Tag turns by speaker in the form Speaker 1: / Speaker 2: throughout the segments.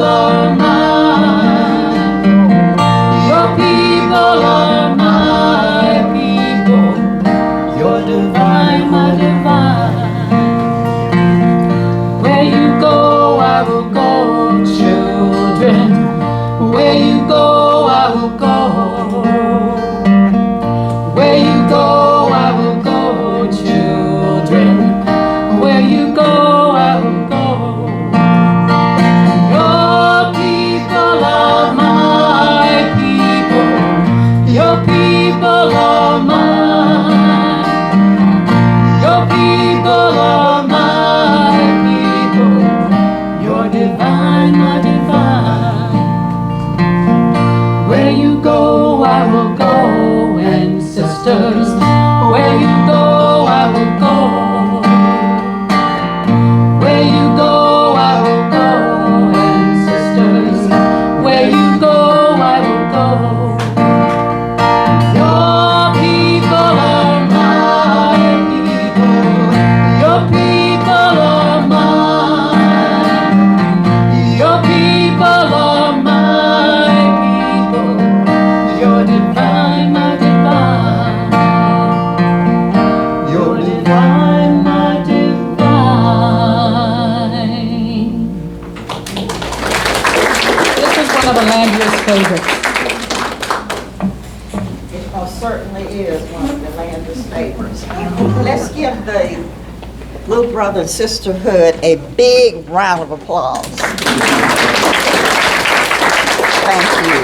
Speaker 1: are mine. Your people are my people. You're divine, my divine. Where you go, I will go, children. Where you go, I will go. Where you go, I will go, children. Where you go, I will go. Your people are my people. Your people are mine. Your people are my people. You're divine, my divine. Where you go, I will go, and sisters, where you go, I will go. Where you go, I will go, and sisters, where you go, I will go. Your people are my people. Your people are mine. Your people are my people. You're divine, my divine. You're divine, my divine. This is one of Elandria's favorites.
Speaker 2: It most certainly is one of Yolanda's favorites. Let's give the Little Brother and Sisterhood a big round of applause. Thank you.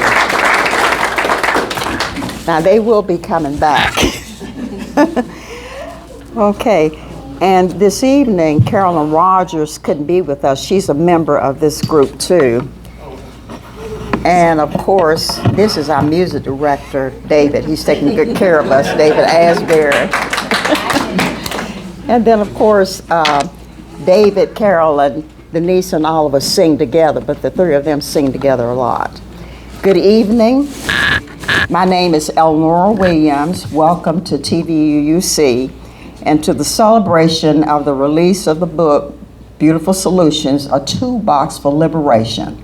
Speaker 2: Now they will be coming back. Okay, and this evening Carolyn Rogers couldn't be with us. She's a member of this group too. And of course, this is our music director, David. He's taking good care of us, David Asbury. And then of course, David, Carolyn, Denise, and all of us sing together, but the three of them sing together a lot. Good evening. My name is Elandria Williams. Welcome to TVUUC and to the celebration of the release of the book, Beautiful Solutions, A Toolbox for Liberation.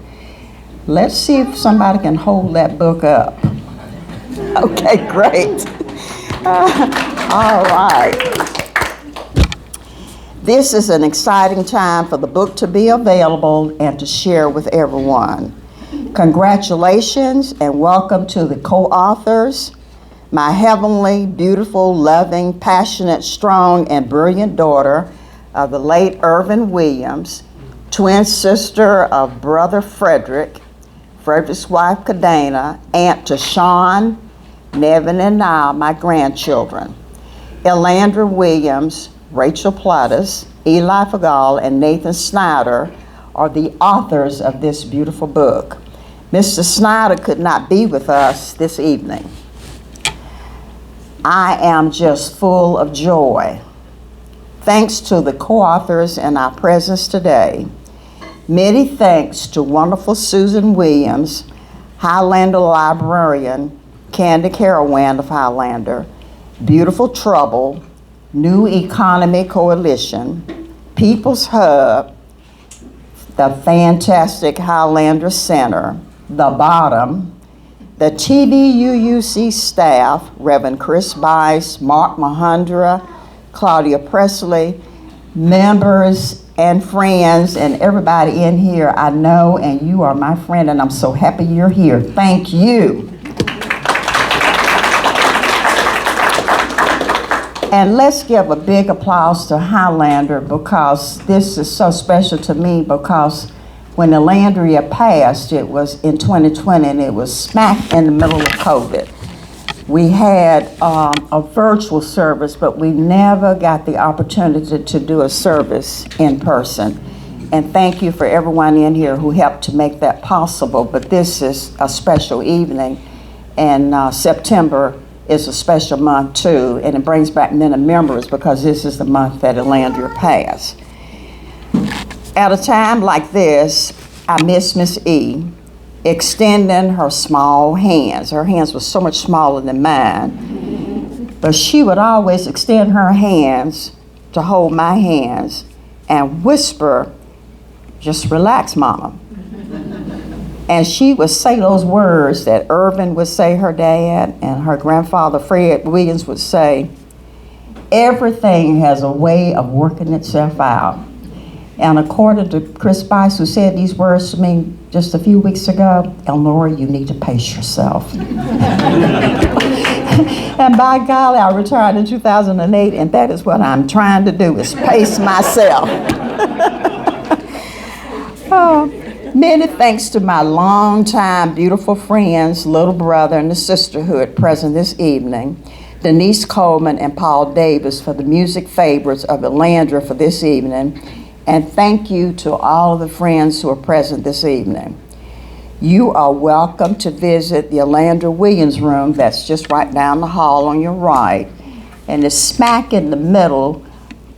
Speaker 2: Let's see if somebody can hold that book up. Okay, great. All right. This is an exciting time for the book to be available and to share with everyone. Congratulations and welcome to the co-authors, my heavenly, beautiful, loving, passionate, strong, and brilliant daughter of the late Irvin Williams, twin sister of brother Frederick, Frederick's wife Kadena, aunt to Sean, Nevin, and Niall, my grandchildren. Elandria Williams, Rachel Plattus, Eli Feghali, and Nathan Snyder are the authors of this beautiful book. Mr. Snyder could not be with us this evening. I am just full of joy. Thanks to the co-authors in our presence today. Many thanks to wonderful Susan Williams, Highlander librarian, Candy Carawan of Highlander, Beautiful Trouble, New Economy Coalition, People's Hub, the fantastic Highlander Center, The Bottom, the TVUUC staff, Reverend Chris Bice, Mark Mahundra, Claudia Presley, members and friends, and everybody in here I know, and you are my friend, and I'm so happy you're here. Thank you. And let's give a big applause to Highlander, because this is so special to me, because when Elandria passed, it was in 2020, and it was smack in the middle of COVID. We had a virtual service, but we never got the opportunity to do a service in person. And thank you for everyone in here who helped to make that possible. But this is a special evening, and September is a special month too, and it brings back many memories because this is the month that Elandria passed. At a time like this, I miss Miss E extending her small hands. Her hands were so much smaller than mine, but she would always extend her hands to hold my hands and whisper, "Just relax, Mama." And she would say those words that Irvin would say, her dad, and her grandfather Fred Williams would say, everything has a way of working itself out. And according to Chris Bice, who said these words to me just a few weeks ago, Elnora, you need to pace yourself. And by golly, I retired in 2008, and that is what I'm trying to do, is pace myself. Oh, many thanks to my longtime beautiful friends, little brother, and the sisterhood present this evening, Denise Coleman and Paul Davis, for the music favorites of Elandria for this evening. And thank you to all of the friends who are present this evening. You are welcome to visit the Elandria Williams room that's just right down the hall on your right, and it's smack in the middle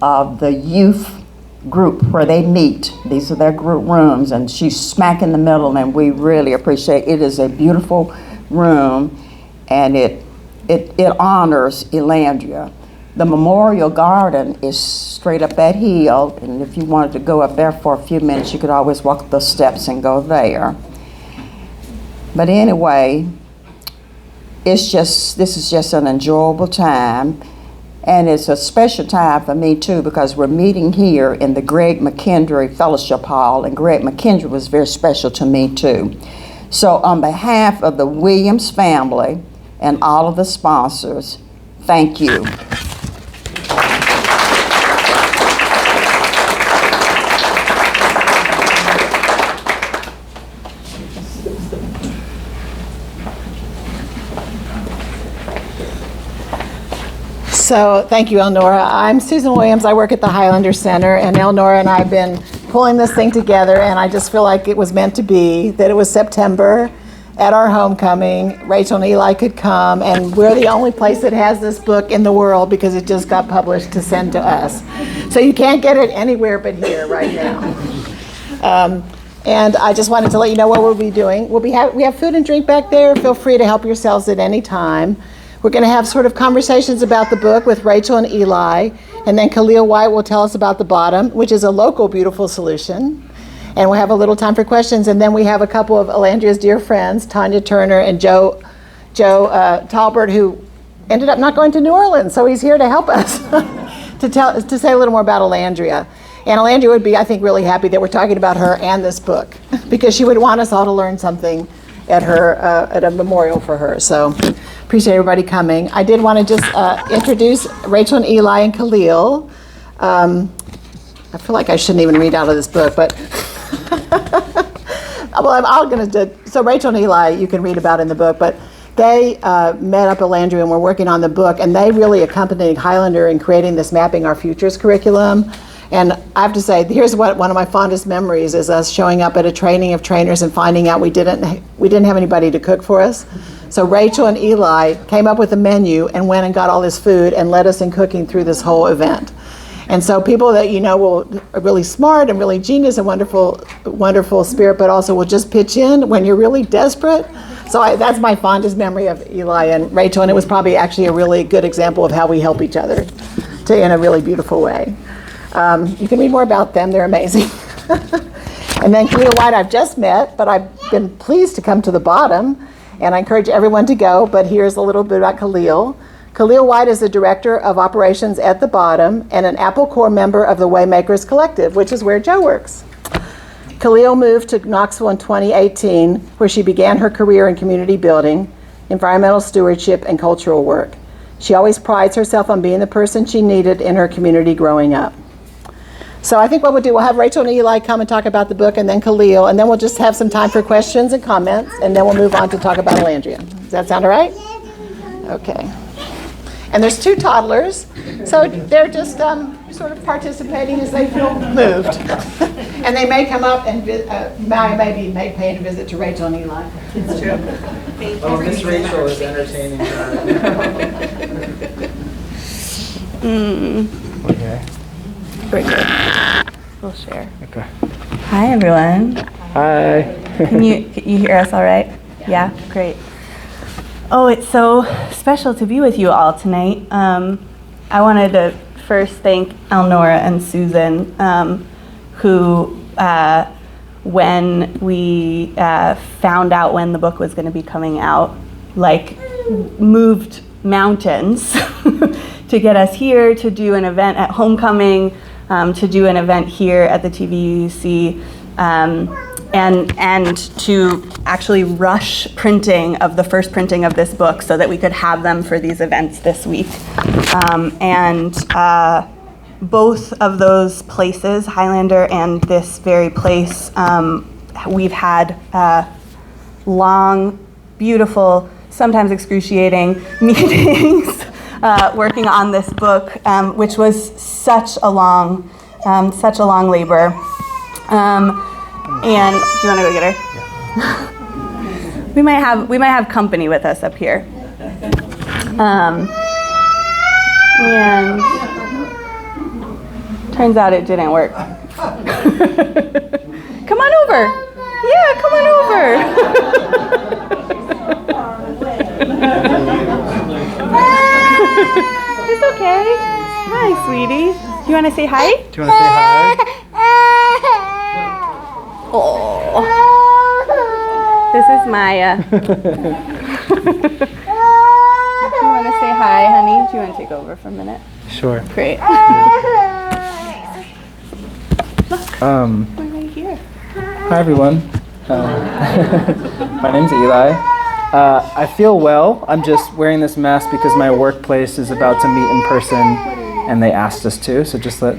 Speaker 2: of the youth group where they meet. These are their group rooms, and she's smack in the middle, and we really appreciate it. It is a beautiful room, and it honors Elandria. The memorial garden is straight up that hill, and if you wanted to go up there for a few minutes, you could always walk up the steps and go there. But anyway, this is just an enjoyable time, and it's a special time for me too, because we're meeting here in the Greg McKendry Fellowship Hall, and Greg McKendry was very special to me too. So on behalf of the Williams family and all of the sponsors, thank you.
Speaker 3: So thank you, Elnora. I'm Susan Williams. I work at the Highlander Center, and Elnora and I have been pulling this thing together, and I just feel like it was meant to be, that it was September at our homecoming. Rachel and Eli could come, and we're the only place that has this book in the world because it just got published to send to us. So you can't get it anywhere but here right now. And I just wanted to let you know what we'll be doing. We have food and drink back there. Feel free to help yourselves at any time. We're going to have sort of conversations about the book with Rachel and Eli, and then Kalil White will tell us about The Bottom, which is a local beautiful solution. And we'll have a little time for questions, and then we have a couple of Elandria's dear friends, Tanya Turner and Joe Talbert, who ended up not going to New Orleans, so he's here to help us to say a little more about Elandria. And Elandria would be, I think, really happy that we're talking about her and this book, because she would want us all to learn something at a memorial for her. So appreciate everybody coming. I did want to just introduce Rachel and Eli and Kalil. I feel like I shouldn't even read out of this book, but well, I'm all going to. So Rachel and Eli, you can read about in the book, but they met up at Elandria and were working on the book, and they really accompanied Highlander in creating this Mapping Our Futures curriculum. And I have to say, here's what one of my fondest memories is us showing up at a training of trainers and finding out we didn't have anybody to cook for us. So Rachel and Eli came up with a menu and went and got all this food and led us in cooking through this whole event. And so people that you know are really smart and really genius and wonderful spirit, but also will just pitch in when you're really desperate. So that's my fondest memory of Eli and Rachel, and it was probably actually a really good example of how we help each other in a really beautiful way. You can read more about them, they're amazing. And then Kalil White I've just met, but I've been pleased to come to The Bottom, and I encourage everyone to go, but here's a little bit about Kalil. Kalil White is the Director of Operations at The Bottom and an Apple Corps member of the Waymakers Collective, which is where Joe works. Kalil moved to Knoxville in 2018, where she began her career in community building, environmental stewardship, and cultural work. She always prides herself on being the person she needed in her community growing up. So I think what we'll do, we'll have Rachel and Eli come and talk about the book, and then Kalil, and then we'll just have some time for questions and comments, and then we'll move on to talk about Elandria. Does that sound all right? Okay. And there's two toddlers, so they're just sort of participating as they feel moved. And they may come up and maybe paying a visit to Rachel and Eli. It's true.
Speaker 4: Oh, Miss Rachel is entertaining. Okay.
Speaker 5: We're good. We'll share.
Speaker 4: Okay.
Speaker 5: Hi, everyone.
Speaker 4: Hi.
Speaker 5: Can you hear us all right? Yeah, great. Oh, it's so special to be with you all tonight. I wanted to first thank Elnora and Susan, who when we found out when the book was going to be coming out, like moved mountains to get us here to do an event at homecoming, to do an event here at the TVUC, and to actually rush printing of the first printing of this book so that we could have them for these events this week. Both of those places, Highlander and this very place, we've had long, beautiful, sometimes excruciating meetings working on this book, which was such a long labor. And do you want to go get her? Yeah. we might have company with us up here. And turns out it didn't work. Come on over. Yeah, come on over. It's okay. Hi, sweetie. You want to say hi?
Speaker 4: Do you want to say hi?
Speaker 5: Oh. This is Maya. You want to say hi, honey? Do you want to take over for a minute?
Speaker 4: Sure.
Speaker 5: Great. Look, we're right here.
Speaker 4: Hi, everyone. My name's Eli. I feel well. I'm just wearing this mask because my workplace is about to meet in person, and they asked us to. So just to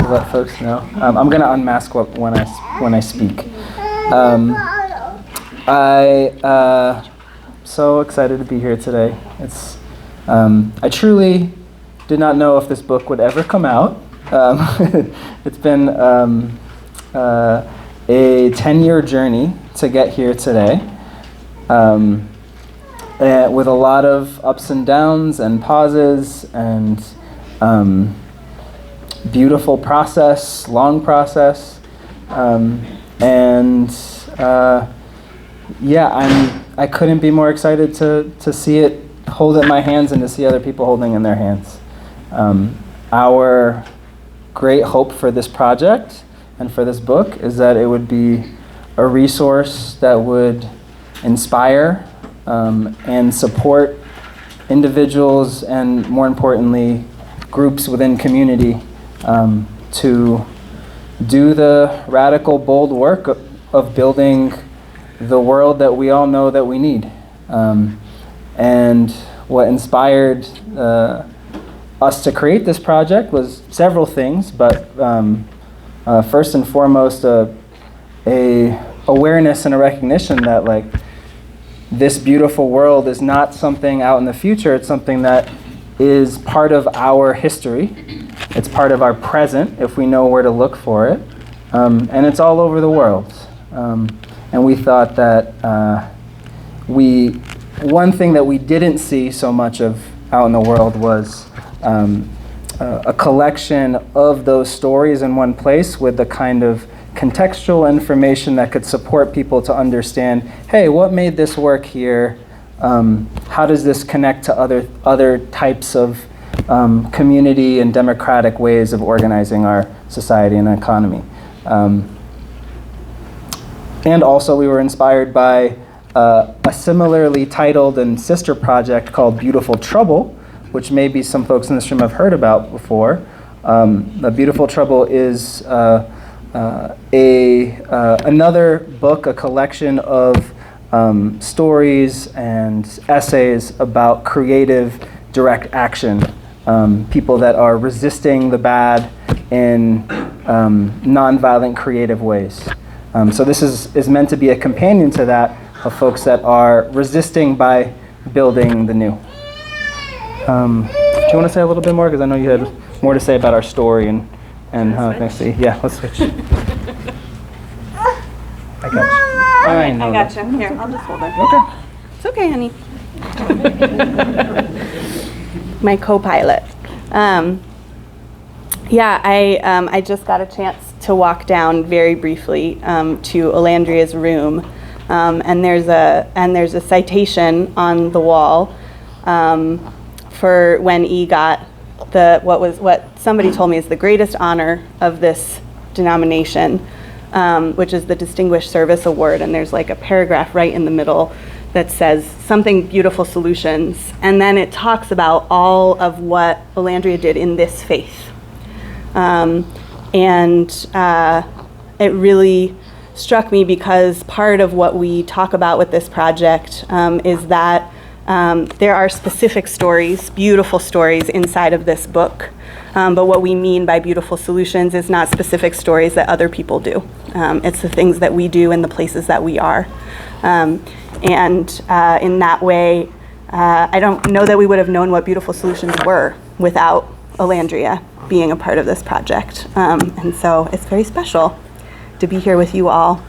Speaker 4: let folks know, I'm going to unmask when I speak. So excited to be here today. It's I truly did not know if this book would ever come out. It's been a 10-year journey to get here today, with a lot of ups and downs and pauses and beautiful process, long process, I couldn't be more excited to see it, hold it in my hands, and to see other people holding in their hands. Our great hope for this project and for this book is that it would be a resource that would inspire and support individuals and, more importantly, groups within community to do the radical, bold work of building the world that we all know that we need. And what inspired us to create this project was several things, but first and foremost, a awareness and a recognition that this beautiful world is not something out in the future. It's something that is part of our history. It's part of our present if we know where to look for it, and it's all over the world. And we thought that one thing that we didn't see so much of out in the world was a collection of those stories in one place with the kind of contextual information that could support people to understand, hey, what made this work here? How does this connect to other types of community and democratic ways of organizing our society and economy? And also we were inspired by a similarly titled and sister project called Beautiful Trouble, which maybe some folks in this room have heard about before. The Beautiful Trouble is another book, a collection of stories and essays about creative direct action, people that are resisting the bad in nonviolent creative ways. So this is meant to be a companion to that, of folks that are resisting by building the new. Do you want to say a little bit more? Because I know you had more to say about our story and how it makes see. Yeah, let's switch. I got you. I know.
Speaker 5: I got you. Here, I'll just hold it.
Speaker 4: Okay.
Speaker 5: It's okay, honey. My co-pilot. I just got a chance to walk down very briefly to Elandria's room, and there's a citation on the wall for when E got what somebody told me is the greatest honor of this denomination, which is the Distinguished Service Award, and there's like a paragraph right in the middle that says something beautiful solutions, and then it talks about all of what Elandria did in this faith. It really struck me because part of what we talk about with this project is that there are specific stories, beautiful stories inside of this book. But what we mean by beautiful solutions is not specific stories that other people do. It's the things that we do in the places that we are. In that way, I don't know that we would have known what beautiful solutions were without Elandria being a part of this project. And so it's very special to be here with you all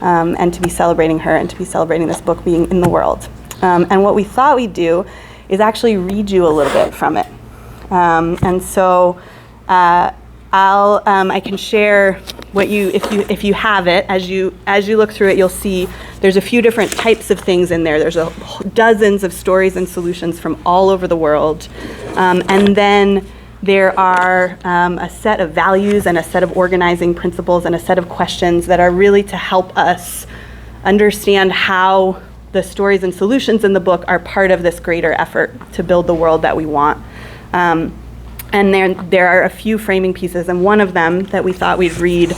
Speaker 5: and to be celebrating her and to be celebrating this book being in the world. And what we thought we'd do is actually read you a little bit from it. I can share what if you have it, as you look through it, you'll see there's a few different types of things in there. There's dozens of stories and solutions from all over the world. And then there are a set of values and a set of organizing principles and a set of questions that are really to help us understand how the stories and solutions in the book are part of this greater effort to build the world that we want. And there are a few framing pieces, and one of them that we thought we'd read,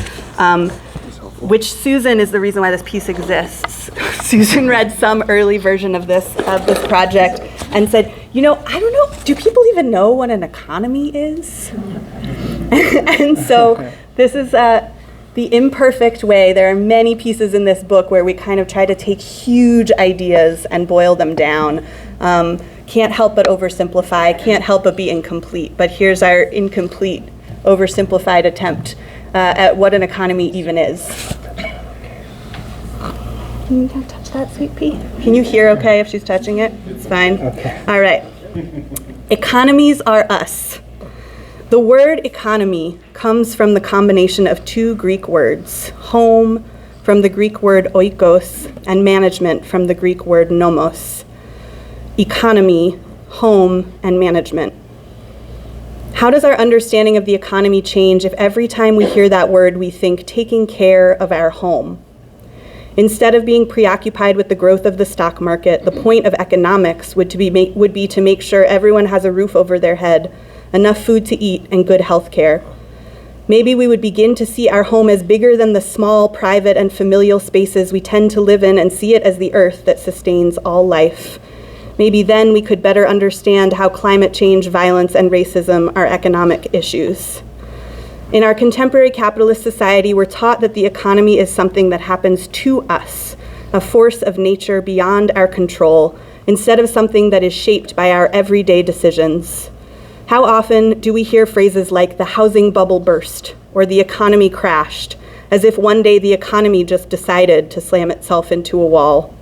Speaker 5: which Susan is the reason why this piece exists. Susan read some early version of this project and said, I don't know, do people even know what an economy is? And so this is the imperfect way. There are many pieces in this book where we kind of try to take huge ideas and boil them down. Can't help but oversimplify, can't help but be incomplete. But here's our incomplete, oversimplified attempt at what an economy even is. Can you touch that, sweet pea? Can you hear okay if she's touching it? It's fine. Okay. All right. Economies are us. The word economy comes from the combination of two Greek words, home from the Greek word oikos and management from the Greek word nomos. Economy, home, and management. How does our understanding of the economy change if every time we hear that word we think taking care of our home? Instead of being preoccupied with the growth of the stock market, the point of economics would be to make sure everyone has a roof over their head, enough food to eat, and good health care. Maybe we would begin to see our home as bigger than the small, private, and familial spaces we tend to live in and see it as the earth that sustains all life. Maybe then we could better understand how climate change, violence, and racism are economic issues. In our contemporary capitalist society, we're taught that the economy is something that happens to us, a force of nature beyond our control, instead of something that is shaped by our everyday decisions. How often do we hear phrases like the housing bubble burst or the economy crashed, as if one day the economy just decided to slam itself into a wall?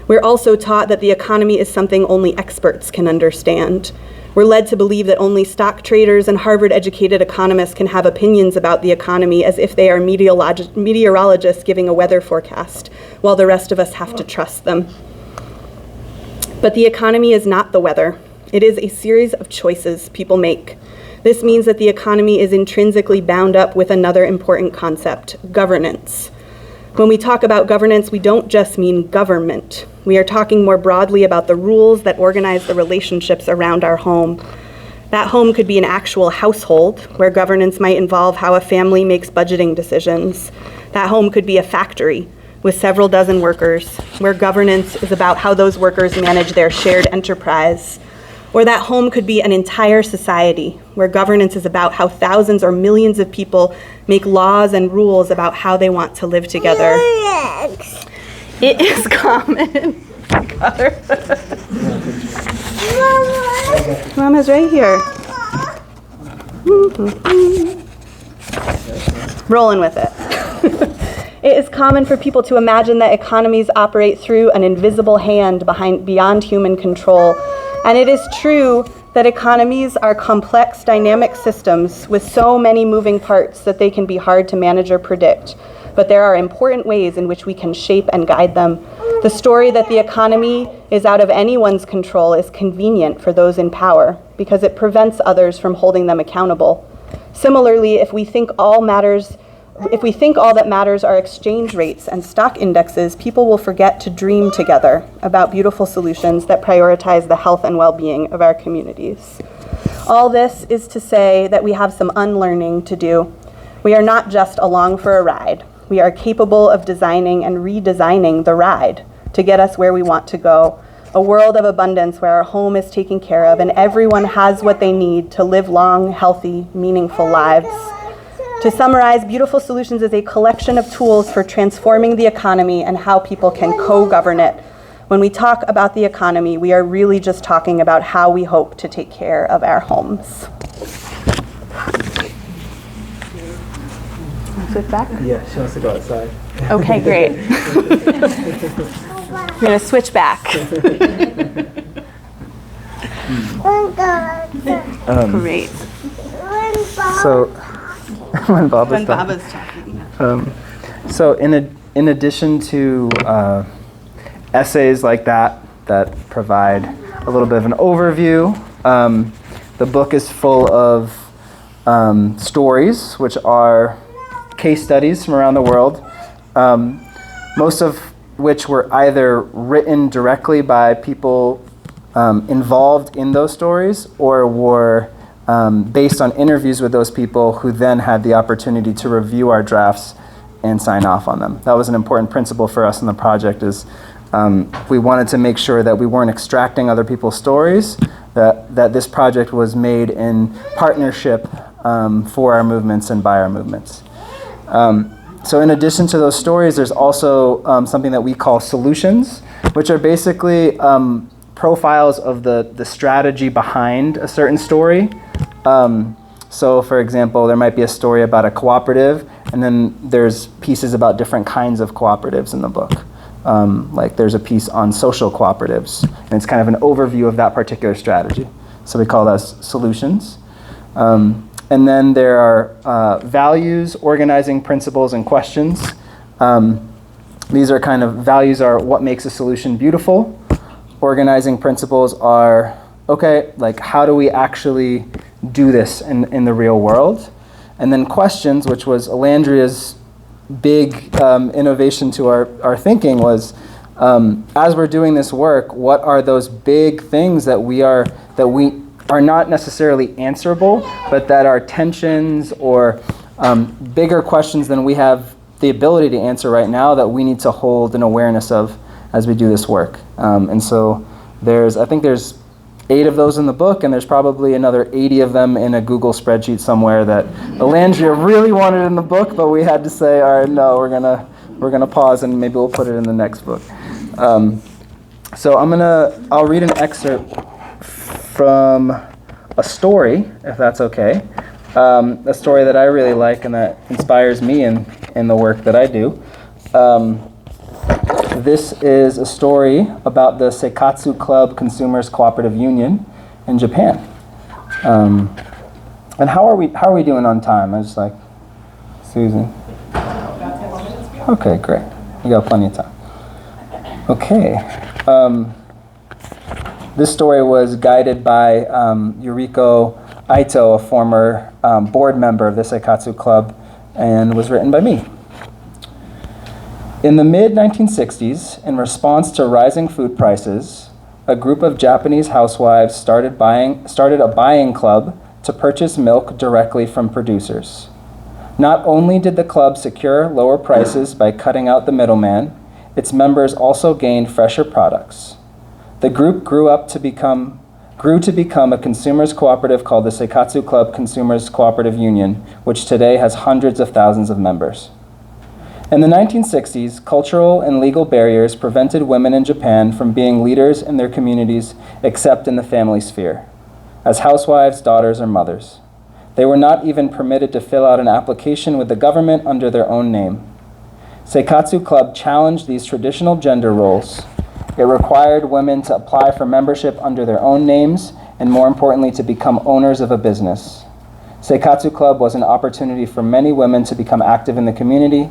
Speaker 5: We're also taught that the economy is something only experts can understand. We're led to believe that only stock traders and Harvard-educated economists can have opinions about the economy as if they are meteorologists giving a weather forecast, while the rest of us have to trust them. But the economy is not the weather. It is a series of choices people make. This means that the economy is intrinsically bound up with another important concept, governance. When we talk about governance, we don't just mean government. We are talking more broadly about the rules that organize the relationships around our home. That home could be an actual household, where governance might involve how a family makes budgeting decisions. That home could be a factory with several dozen workers, where governance is about how those workers manage their shared enterprise. Or that home could be an entire society, where governance is about how thousands or millions of people make laws and rules about how they want to live together. It is common. Mama's right here. Rolling with it. It is common for people to imagine that economies operate through an invisible hand beyond human control. And it is true that economies are complex, dynamic systems with so many moving parts that they can be hard to manage or predict. But there are important ways in which we can shape and guide them. The story that the economy is out of anyone's control is convenient for those in power because it prevents others from holding them accountable. Similarly, if we think all matters If we think all that matters are exchange rates and stock indexes, people will forget to dream together about beautiful solutions that prioritize the health and well-being of our communities. All this is to say that we have some unlearning to do. We are not just along for a ride. We are capable of designing and redesigning the ride to get us where we want to go, a world of abundance where our home is taken care of and everyone has what they need to live long, healthy, meaningful lives. To summarize, Beautiful Solutions is a collection of tools for transforming the economy and how people can co-govern it. When we talk about the economy, we are really just talking about how we hope to take care of our homes. Switch back?
Speaker 4: Yeah, she wants to go outside.
Speaker 5: Okay, great. We're going to switch back. Great.
Speaker 4: So, when Bob was
Speaker 5: When
Speaker 4: talking.
Speaker 5: Baba's talking.
Speaker 4: So in addition to essays like that provide a little bit of an overview, the book is full of stories, which are case studies from around the world, most of which were either written directly by people involved in those stories or were based on interviews with those people who then had the opportunity to review our drafts and sign off on them. That was an important principle for us in the project is we wanted to make sure that we weren't extracting other people's stories, that this project was made in partnership for our movements and by our movements. So in addition to those stories, there's also something that we call solutions, which are basically profiles of the strategy behind a certain story. So for example, there might be a story about a cooperative, and then there's pieces about different kinds of cooperatives in the book. Like there's a piece on social cooperatives, and it's kind of an overview of that particular strategy. So we call those solutions. And then there are values, organizing principles, and questions. These are kind of, values are what makes a solution beautiful. Organizing principles are, okay, like how do we actually do this in the real world? And then questions, which was Elandria's big innovation to our thinking was, as we're doing this work, what are those big things that we are not necessarily answerable, but that are tensions or bigger questions than we have the ability to answer right now that we need to hold an awareness of as we do this work. And so I think there's 8 of those in the book, and there's probably another 80 of them in a Google spreadsheet somewhere that Elandria really wanted in the book, but we had to say, all right, no, we're gonna pause and maybe we'll put it in the next book. So I'll read an excerpt from a story, if that's okay. A story that I really like and that inspires me in the work that I do. This is a story about the Seikatsu Club Consumers Cooperative Union in Japan. And how are we doing on time? I was like, Susan. Okay, great. We got plenty of time. Okay. This story was guided by Yuriko Aito, a former board member of the Seikatsu Club, and was written by me. In the mid-1960s, in response to rising food prices, a group of Japanese housewives started a buying club to purchase milk directly from producers. Not only did the club secure lower prices by cutting out the middleman, its members also gained fresher products. The group grew to become a consumers cooperative called the Seikatsu Club Consumers Cooperative Union, which today has hundreds of thousands of members. In the 1960s, cultural and legal barriers prevented women in Japan from being leaders in their communities except in the family sphere, as housewives, daughters, or mothers. They were not even permitted to fill out an application with the government under their own name. Seikatsu Club challenged these traditional gender roles. It required women to apply for membership under their own names, and more importantly, to become owners of a business. Seikatsu Club was an opportunity for many women to become active in the community.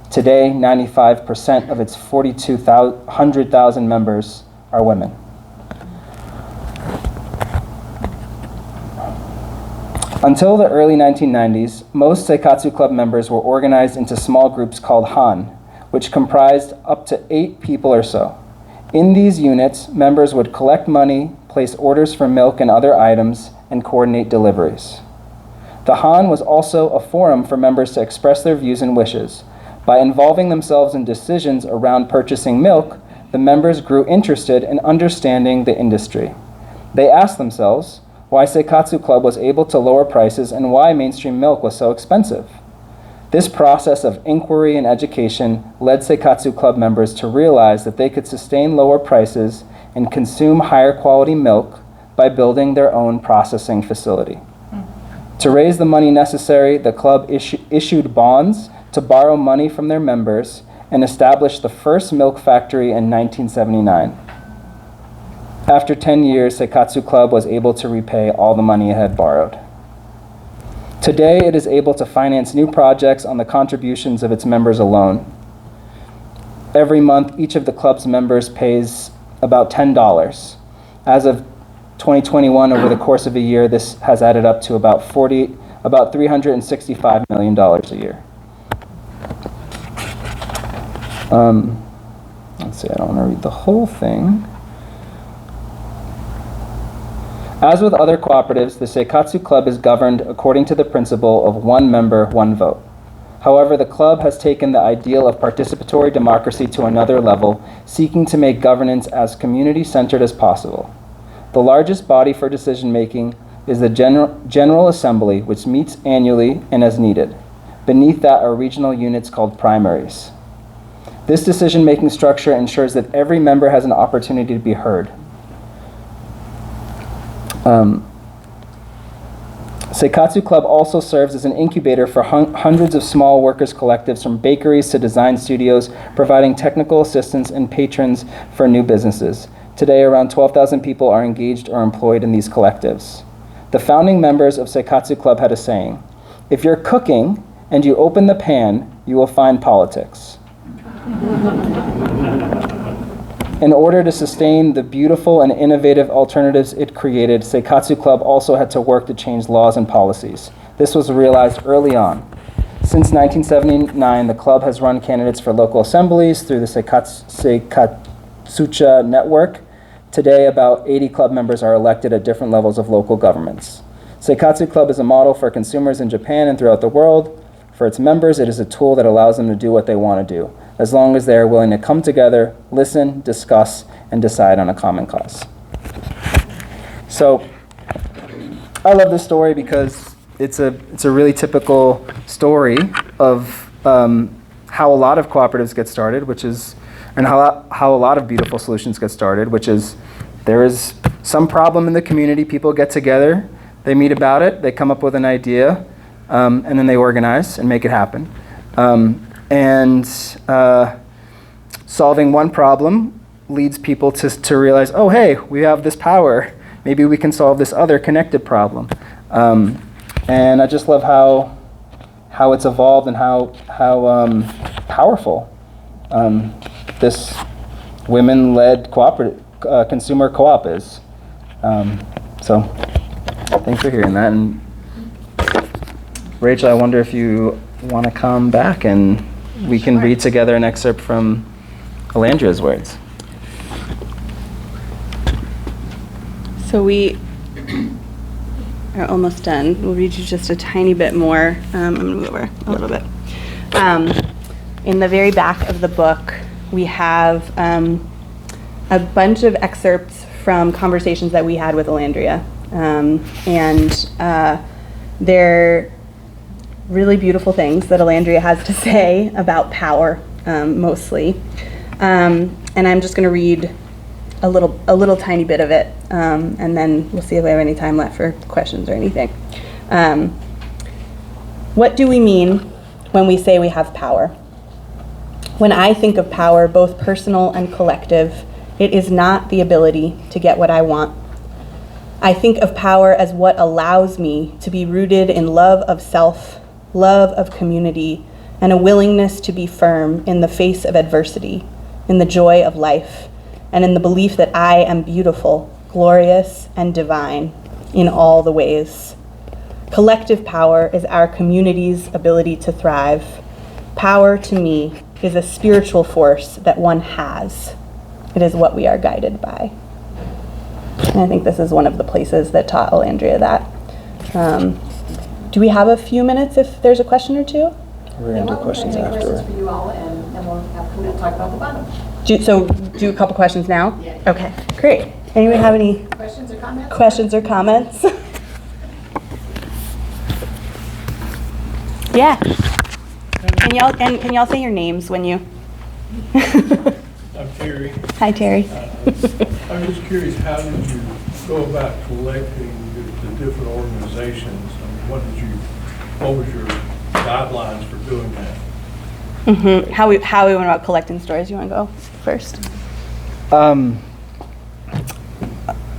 Speaker 4: Today, 95% of its 4,200,000 members are women. Until the early 1990s, most Seikatsu Club members were organized into small groups called Han, which comprised up to 8 people or so. In these units, members would collect money, place orders for milk and other items, and coordinate deliveries. The Han was also a forum for members to express their views and wishes. By involving themselves in decisions around purchasing milk, the members grew interested in understanding the industry. They asked themselves why Seikatsu Club was able to lower prices and why mainstream milk was so expensive. This process of inquiry and education led Seikatsu Club members to realize that they could sustain lower prices and consume higher quality milk by building their own processing facility. To raise the money necessary, the club issued bonds to borrow money from their members and established the first milk factory in 1979. After 10 years, Seikatsu Club was able to repay all the money it had borrowed. Today, it is able to finance new projects on the contributions of its members alone. Every month, each of the club's members pays about $10. As of 2021, over the course of a year, this has added up to about $365 million a year. Let's see, I don't want to read the whole thing. As with other cooperatives, the Seikatsu Club is governed according to the principle of one member, one vote. However, the club has taken the ideal of participatory democracy to another level, seeking to make governance as community-centered as possible. The largest body for decision-making is the General Assembly, which meets annually and as needed. Beneath that are regional units called primaries. This decision-making structure ensures that every member has an opportunity to be heard. Seikatsu Club also serves as an incubator for hundreds of small workers' collectives, from bakeries to design studios, providing technical assistance and patrons for new businesses. Today, around 12,000 people are engaged or employed in these collectives. The founding members of Seikatsu Club had a saying: if you're cooking and you open the pan, you will find politics. In order to sustain the beautiful and innovative alternatives it created, Seikatsu Club also had to work to change laws and policies. This was realized early on. Since 1979, the club has run candidates for local assemblies through the Seikatsucha network. Today, about 80 club members are elected at different levels of local governments. Seikatsu Club is a model for consumers in Japan and throughout the world. For its members, it is a tool that allows them to do what they want to do, as long as they are willing to come together, listen, discuss, and decide on a common cause. So, I love this story because it's a really typical story of how a lot of cooperatives get started, and how a lot of beautiful solutions get started, which is there is some problem in the community, people get together, they meet about it, they come up with an idea, and then they organize and make it happen. Solving one problem leads people to realize, oh, hey, we have this power. Maybe we can solve this other connected problem. And I just love how it's evolved and how powerful this women-led cooperative consumer co-op is. So thanks for hearing that. And Rachel, I wonder if you want to come back and we can read together an excerpt from Elandria's words.
Speaker 5: So we are almost done. We'll read you just a tiny bit more. I'm going to move over a little bit. In the very back of the book, we have a bunch of excerpts from conversations that we had with Elandria. They're really beautiful things that Elandria has to say about power, mostly. And I'm just going to read a little tiny bit of it, and then we'll see if we have any time left for questions or anything. What do we mean when we say we have power? When I think of power, both personal and collective, it is not the ability to get what I want. I think of power as what allows me to be rooted in love of self, love of community, and a willingness to be firm in the face of adversity, in the joy of life, and in the belief that I am beautiful, glorious, and divine in all the ways. Collective power is our community's ability to thrive. Power, to me, is a spiritual force that one has. It is what we are guided by. And I think this is one of the places that taught Elandria that. Do we have a few minutes if there's a question or two?
Speaker 4: We're going to do questions after.
Speaker 6: Questions for you all, and we'll have Kalil talk about the bottom.
Speaker 5: Do a couple questions now?
Speaker 6: Yeah.
Speaker 5: Okay, great. Anybody have any
Speaker 6: Questions or comments?
Speaker 5: questions or comments? Yeah. Can y'all say your names when you?
Speaker 7: I'm Terry.
Speaker 5: Hi, Terry.
Speaker 7: I'm just curious, how did you go about collecting the different organizations? I mean, what was your guidelines for doing that?
Speaker 5: Mm-hmm. How we went about collecting stories. You want to go first?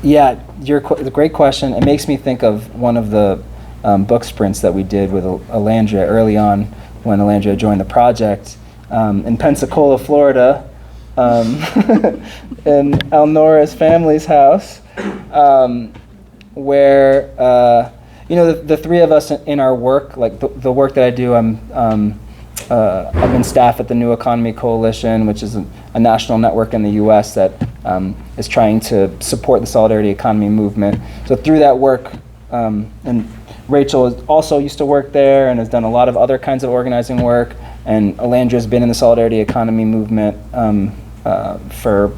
Speaker 4: Yeah, a great question. It makes me think of one of the book sprints that we did with Elandria early on when Elandria joined the project in Pensacola, Florida, in Elnora's family's house, where the three of us in our work, like the work that I do, I've been staff at the New Economy Coalition, which is a national network in the U.S. that is trying to support the solidarity economy movement. So through that work, and Rachel also used to work there and has done a lot of other kinds of organizing work, and Elandria has been in the solidarity economy movement for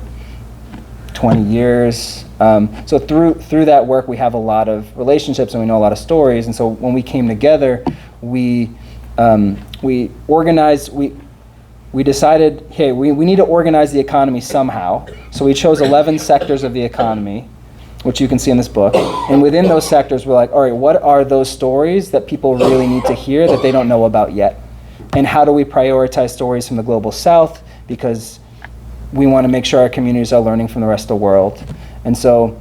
Speaker 4: 20 years. So through that work, we have a lot of relationships and we know a lot of stories. And so when we came together, we organized, we decided, hey, we need to organize the economy somehow. So we chose 11 sectors of the economy, which you can see in this book. And within those sectors, we're like, all right, what are those stories that people really need to hear that they don't know about yet? And how do we prioritize stories from the global south? Because we want to make sure our communities are learning from the rest of the world. And so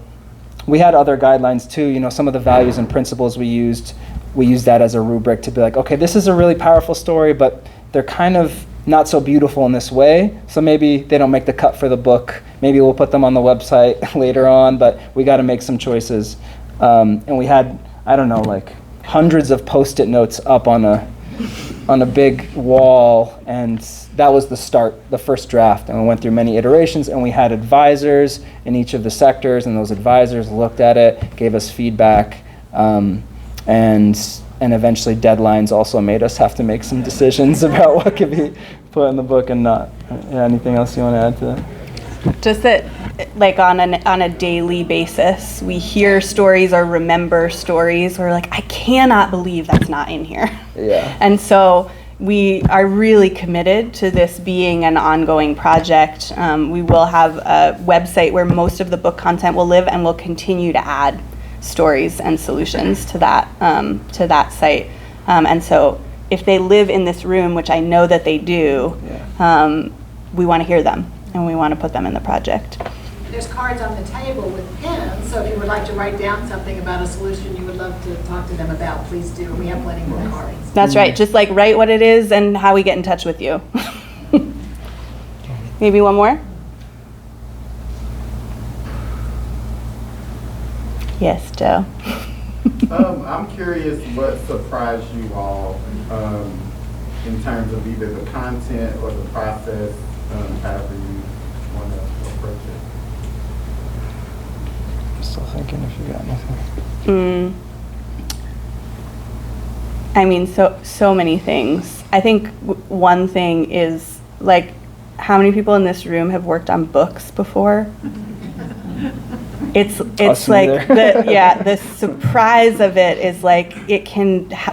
Speaker 4: we had other guidelines too. Some of the values and principles we used that as a rubric to be like, okay, this is a really powerful story, but they're kind of not so beautiful in this way, so maybe they don't make the cut for the book. Maybe we'll put them on the website later on, but we got to make some choices. And we had, I don't know, like hundreds of Post-it notes up on a big wall, and that was the first draft. And we went through many iterations, and we had advisors in each of the sectors, and those advisors looked at it, gave us feedback, and eventually deadlines also made us have to make some decisions about what could be put in the book and not. Yeah, anything else you want to add to that?
Speaker 5: Just that, like on a daily basis, we hear stories or remember stories. We're like, I cannot believe that's not in here.
Speaker 4: Yeah.
Speaker 5: And so we are really committed to this being an ongoing project. We will have a website where most of the book content will live, and we'll continue to add stories and solutions to that site. And so if they live in this room, which I know that they do, we want to hear them and we want to put them in the project.
Speaker 6: There's cards on the table with pens, so if you would like to write down something about a solution you would love to talk to them about, please do. We have plenty more cards.
Speaker 5: That's right. Just like write what it is and how we get in touch with you. Maybe one more? Yes, Joe.
Speaker 8: I'm curious what surprised you all in terms of either the content or the process, however you want to approach it.
Speaker 4: I'm still thinking if you got anything.
Speaker 5: I mean, so many things. I think one thing is, like, how many people in this room have worked on books before? It's like the surprise of it is like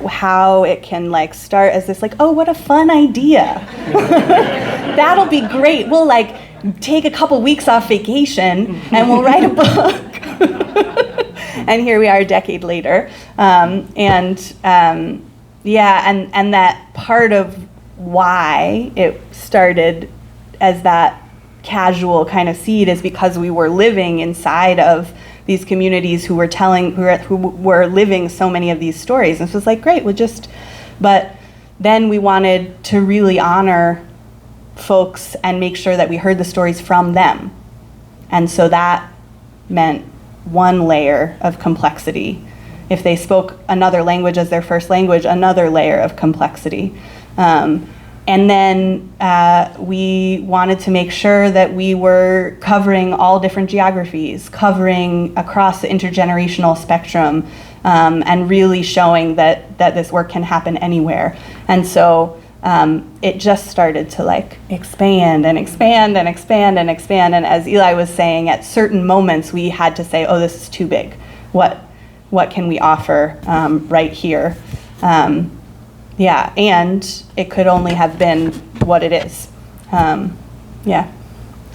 Speaker 5: how it can like start as this like, oh, what a fun idea. That'll be great. We'll like take a couple weeks off vacation and we'll write a book. And here we are a decade later. And that part of why it started as that casual kind of seed is because we were living inside of these communities who were living so many of these stories. And so it's like, great, but then we wanted to really honor folks and make sure that we heard the stories from them. And so that meant one layer of complexity If they spoke another language as their first language, another layer of complexity. And then we wanted to make sure that we were covering all different geographies, covering across the intergenerational spectrum, and really showing that this work can happen anywhere. And so it just started to like expand and expand and expand and expand. And as Eli was saying, at certain moments we had to say, oh, this is too big. What can we offer right here? Yeah, and it could only have been what it is. Yeah,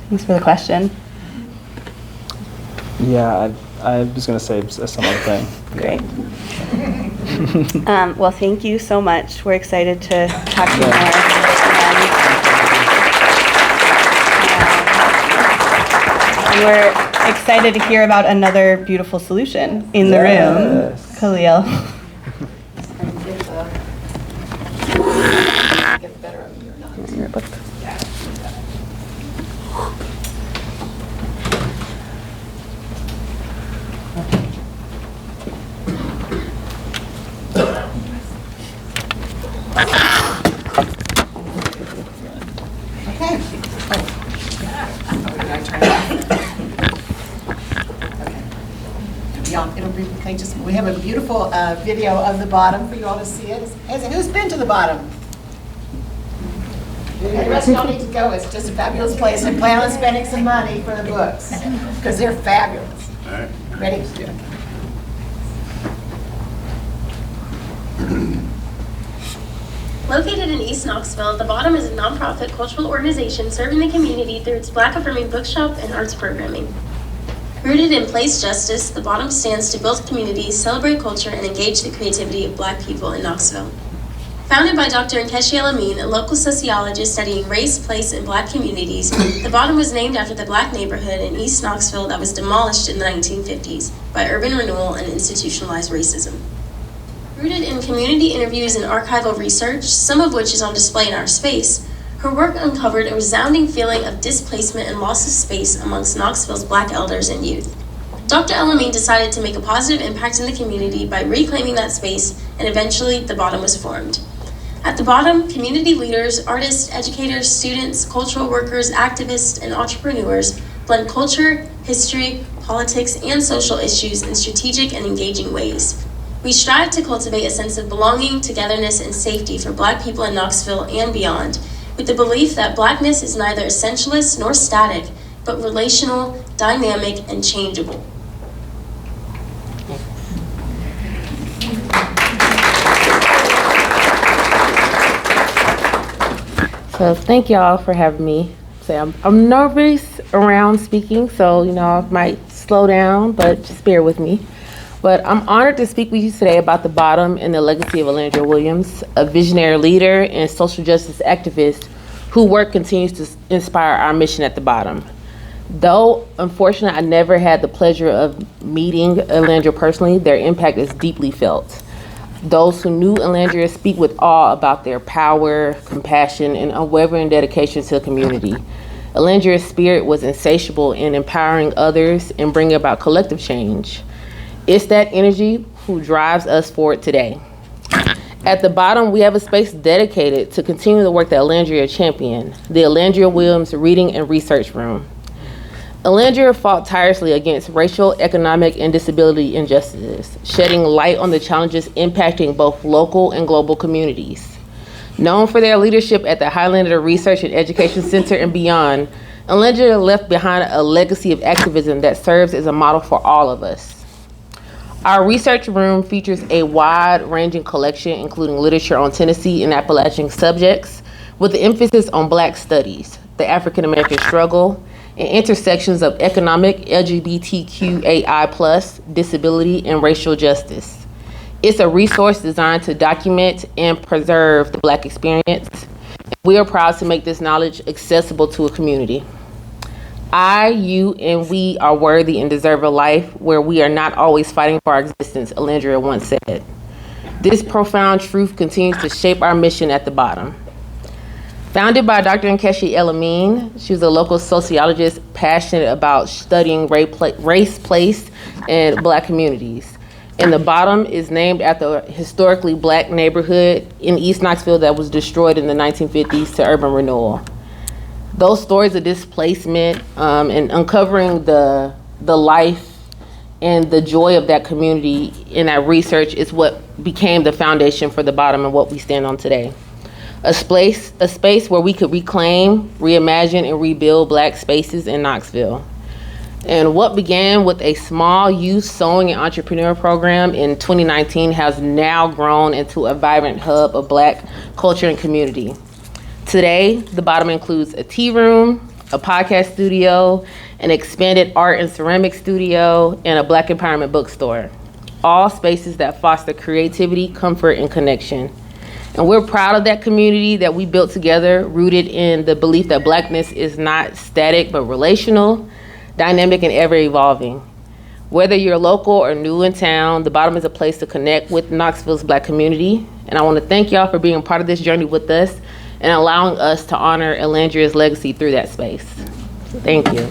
Speaker 5: thanks for the question.
Speaker 4: Yeah, I was going to say a similar thing.
Speaker 5: Great. Well, thank you so much. We're excited to talk to you more. And we're excited to hear about another beautiful solution in the room. Kalil.
Speaker 6: Get better of you or not.
Speaker 5: Your book.
Speaker 6: Okay. It'll be, we have a beautiful video of the bottom for you all to see it. Who's been to the bottom? The rest don't need to go. It's just a fabulous place. I plan on spending some money for the books because they're fabulous. All right. Ready?
Speaker 9: Located in East Knoxville, The Bottom is a nonprofit cultural organization serving the community through its Black affirming bookshop and arts programming. Rooted in place justice, The Bottom stands to build communities, celebrate culture, and engage the creativity of Black people in Knoxville. Founded by Dr. Nkechi Elamine, a local sociologist studying race, place, and Black communities, The Bottom was named after the Black neighborhood in East Knoxville that was demolished in the 1950s by urban renewal and institutionalized racism. Rooted in community interviews and archival research, some of which is on display in our space, her work uncovered a resounding feeling of displacement and loss of space amongst Knoxville's Black elders and youth. Dr. Elamine decided to make a positive impact in the community by reclaiming that space, and eventually The Bottom was formed. At The Bottom, community leaders, artists, educators, students, cultural workers, activists, and entrepreneurs blend culture, history, politics, and social issues in strategic and engaging ways. We strive to cultivate a sense of belonging, togetherness, and safety for Black people in Knoxville and beyond, with the belief that Blackness is neither essentialist nor static, but relational, dynamic, and changeable.
Speaker 10: So thank y'all for having me. So I'm nervous around speaking, so I might slow down, but just bear with me. But I'm honored to speak with you today about The Bottom and the legacy of Elandria Williams, a visionary leader and social justice activist whose work continues to inspire our mission at The Bottom. Though, unfortunately, I never had the pleasure of meeting Elandria personally, their impact is deeply felt. Those who knew Elandria speak with awe about their power, compassion, and unwavering dedication to the community. Elandria's spirit was insatiable in empowering others and bringing about collective change. It's that energy who drives us forward today. At The Bottom, we have a space dedicated to continue the work that Elandria championed, the Elandria Williams Reading and Research Room. Elandria fought tirelessly against racial, economic, and disability injustices, shedding light on the challenges impacting both local and global communities. Known for their leadership at the Highlander Research and Education Center and beyond, Elandria left behind a legacy of activism that serves as a model for all of us. Our research room features a wide-ranging collection, including literature on Tennessee and Appalachian subjects, with the emphasis on Black studies, the African American struggle, and intersections of economic, LGBTQAI+, disability, and racial justice. It's a resource designed to document and preserve the Black experience. We are proud to make this knowledge accessible to a community. I, you, and we are worthy and deserve a life where we are not always fighting for our existence, Elandria once said. This profound truth continues to shape our mission at The Bottom. Founded by Dr. Nkechi Elamine, she was a local sociologist passionate about studying race, place, and Black communities. And the bottom is named after a historically black neighborhood in East Knoxville that was destroyed in the 1950s to urban renewal. Those stories of displacement and uncovering the life and the joy of that community in that research is what became the foundation for the bottom and what we stand on today. A space where we could reclaim, reimagine, and rebuild black spaces in Knoxville. And what began with a small youth sewing and entrepreneur program in 2019 has now grown into a vibrant hub of black culture and community. Today, the bottom includes a tea room, a podcast studio, an expanded art and ceramic studio, and a black empowerment bookstore. All spaces that foster creativity, comfort, and connection. And we're proud of that community that we built together, rooted in the belief that blackness is not static, but relational, dynamic, and ever evolving. Whether you're local or new in town, the bottom is a place to connect with Knoxville's black community. And I want to thank y'all for being a part of this journey with us and allowing us to honor Elandria's legacy through that space. Thank you.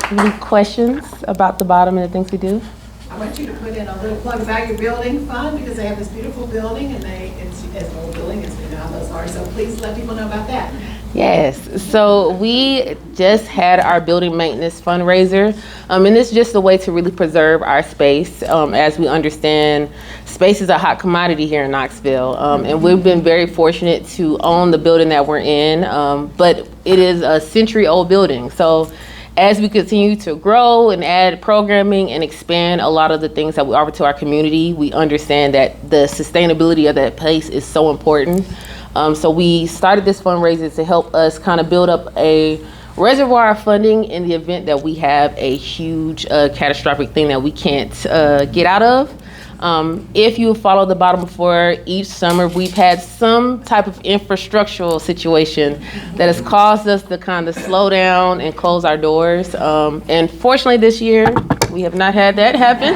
Speaker 10: Any questions about the bottom and the things we do?
Speaker 6: I want you to put in a little plug about your building fund, because they have this beautiful building, and it's an old building, as we know how those are, so please let people know about that.
Speaker 10: Yes, so we just had our building maintenance fundraiser, and it's just a way to really preserve our space, as we understand space is a hot commodity here in Knoxville, and we've been very fortunate to own the building that we're in, but it is a century-old building, so as we continue to grow and add programming and expand a lot of the things that we offer to our community, we understand that the sustainability of that place is so important. So we started this fundraiser to help us kind of build up a reservoir of funding in the event that we have a huge catastrophic thing that we can't get out of. If you follow the bottom before, each summer we've had some type of infrastructural situation that has caused us to kind of slow down and close our doors. And fortunately this year, we have not had that happen.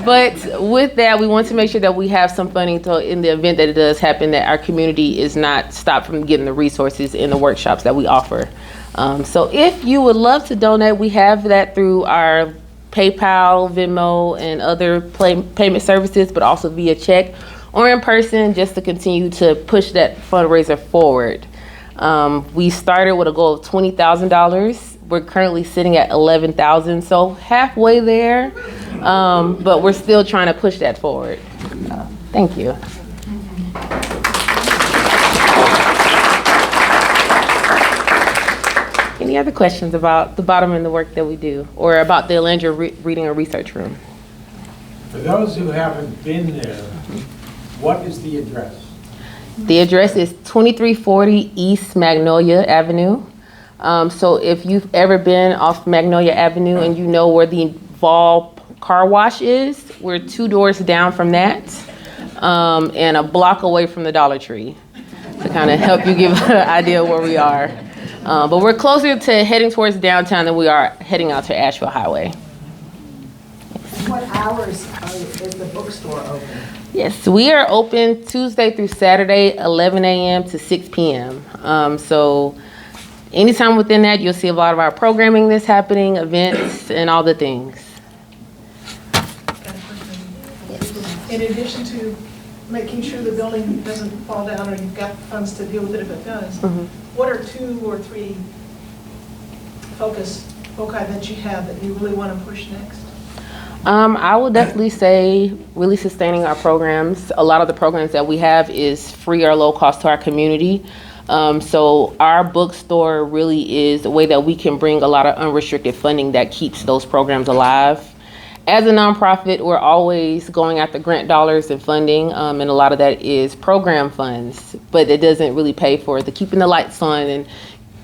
Speaker 10: But with that, we want to make sure that we have some funding to, in the event that it does happen, that our community is not stopped from getting the resources in the workshops that we offer. So if you would love to donate, we have that through our PayPal, Venmo, and other payment services, but also via check or in person, just to continue to push that fundraiser forward. We started with a goal of $20,000. We're currently sitting at $11,000, so halfway there, but we're still trying to push that forward. Thank you. Any other questions about the bottom and the work that we do, or about the Elandria Reading and Research Room?
Speaker 11: For those who haven't been there, what is the address?
Speaker 10: The address is 2340 East Magnolia Avenue. So if you've ever been off Magnolia Avenue and you know where the Vol car wash is, we're 2 doors down from that, and a block away from the Dollar Tree, to kind of help you give an idea where we are. But we're closer to heading towards downtown than we are heading out to Asheville Highway.
Speaker 6: What hours is the bookstore open?
Speaker 10: Yes, we are open Tuesday through Saturday, 11 a.m. to 6 p.m. So anytime within that, you'll see a lot of our programming that's happening, events, and all the things.
Speaker 6: In addition to making sure the building doesn't fall down or you've got funds to deal with it if it does, what are 2 or 3 foci that you have that you really want to push next?
Speaker 10: I would definitely say really sustaining our programs. A lot of the programs that we have is free or low cost to our community. So our bookstore really is a way that we can bring a lot of unrestricted funding that keeps those programs alive. As a nonprofit, we're always going after grant dollars and funding, and a lot of that is program funds, but it doesn't really pay for the keeping the lights on and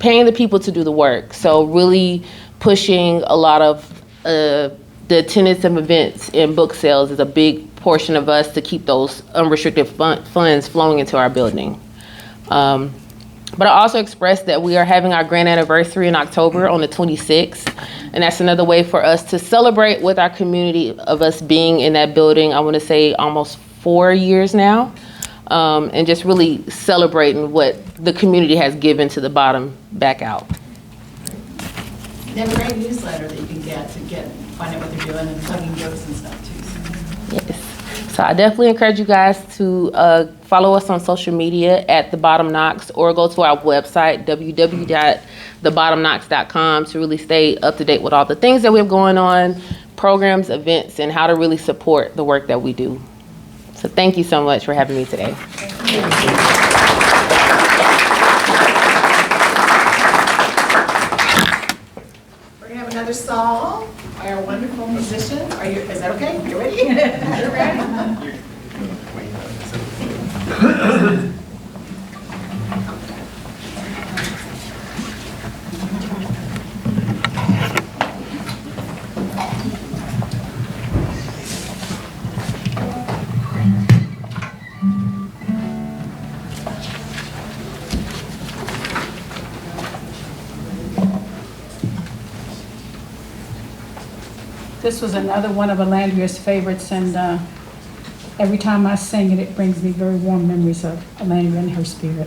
Speaker 10: paying the people to do the work. So really pushing a lot of the attendance of events and book sales is a big portion of us to keep those unrestricted funds flowing into our building. But I also expressed that we are having our grand anniversary in October on the 26th, and that's another way for us to celebrate with our community of us being in that building, I want to say almost 4 years now. and just really celebrating what the community has given to the bottom back out.
Speaker 6: They have a great newsletter that you can find out what they're doing and plugging jokes and stuff too.
Speaker 10: Yes. So I definitely encourage you guys to follow us on social media at The Bottom Knocks, or go to our website, www.thebottomknocks.com, to really stay up to date with all the things that we have going on, programs, events, and how to really support the work that we do. So thank you so much for having me today.
Speaker 6: We're gonna have another song by our wonderful musicians. Is that okay? You ready? You're ready?
Speaker 12: This was another one of Elandria's favorites, and every time I sing it, it brings me very warm memories of Elandria and her spirit.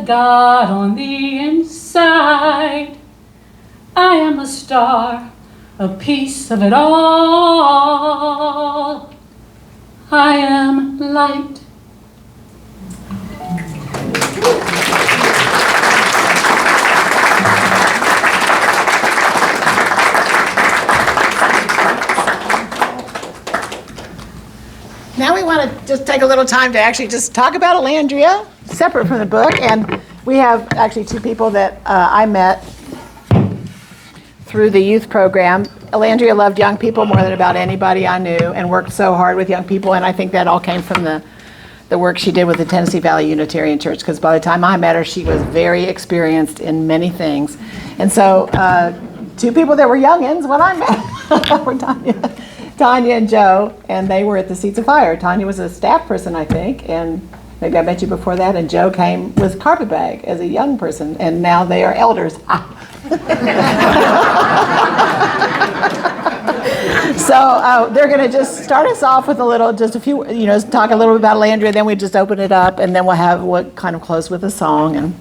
Speaker 12: God on the inside. I am a star, a piece of it all. I am light.
Speaker 3: Now we want to just take a little time to actually just talk about Elandria, separate from the book. And we have actually two people that I met through the youth program. Elandria loved young people more than about anybody I knew and worked so hard with young people. And I think that all came from the work she did with the Tennessee Valley Unitarian Church, because by the time I met her, she was very experienced in many things. And so two people that were youngins when I met were Tanya and Joe, and they were at the Seats of Fire. Tanya was a staff person, I think, and maybe I met you before that, and Joe came with Carpetbag as a young person, and now they are elders. So they're going to just start us off with just a few, talk a little bit about Elandria, then we just open it up, and then we'll have what kind of close with a song, and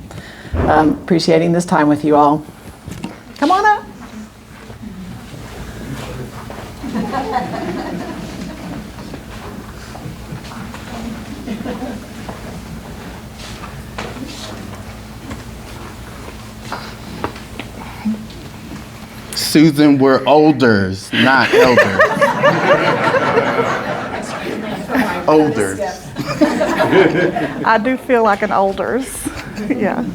Speaker 3: appreciating this time with you all. Come on up.
Speaker 8: Susan, we're olders, not elders. Olders.
Speaker 13: I do feel like an olders. Yeah.